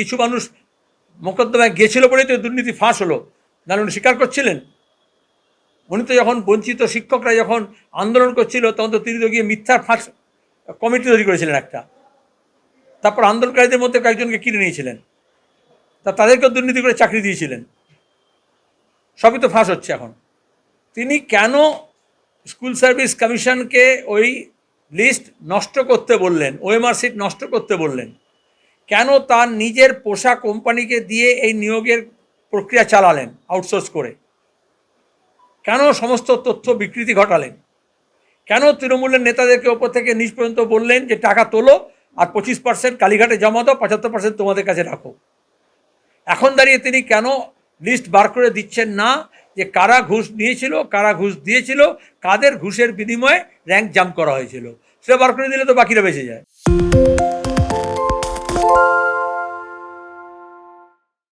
কিছু মানুষ মোকদ্দমায় গিয়েছিল বলেই তো দুর্নীতি ফাঁস হলো, নাহলে উনি স্বীকার করছিলেন? উনি তো যখন বঞ্চিত শিক্ষকরা যখন আন্দোলন করছিল তখন তো তিনি তো গিয়ে মিথ্যার ফাঁস কমিটি তৈরি করেছিলেন একটা, তারপর আন্দোলনকারীদের মধ্যে কয়েকজনকে কিনে নিয়েছিলেন, তাদেরকেও দুর্নীতি করে চাকরি দিয়েছিলেন। সবই তো ফাঁস হচ্ছে এখন। তিনি কেন স্কুল সার্ভিস কমিশনকে ওই লিস্ট নষ্ট করতে বললেন, ওএমআর সিট নষ্ট করতে বললেন? কেন তার নিজের পোষা কোম্পানিকে দিয়ে এই নিয়োগের প্রক্রিয়া চালালেন আউটসোর্স করে? কেন সমস্ত তথ্য বিকৃতি ঘটালেন? কেন তৃণমূলের নেতাদেরকে ওপর থেকে নিচ পর্যন্ত বললেন যে টাকা তোলো আর 25% কালীঘাটে জমা দাও, 75% তোমাদের কাছে রাখো? এখন দাঁড়িয়ে তিনি কেন লিস্ট বার করে দিচ্ছেন না যে কারা ঘুষ নিয়েছিল, কারা ঘুষ দিয়েছিল, কাদের ঘুষের বিনিময়ে র্যাঙ্ক জাম্প করা হয়েছিল? সেটা বার করে দিলে তো বাকিরা বেঁচে যায়।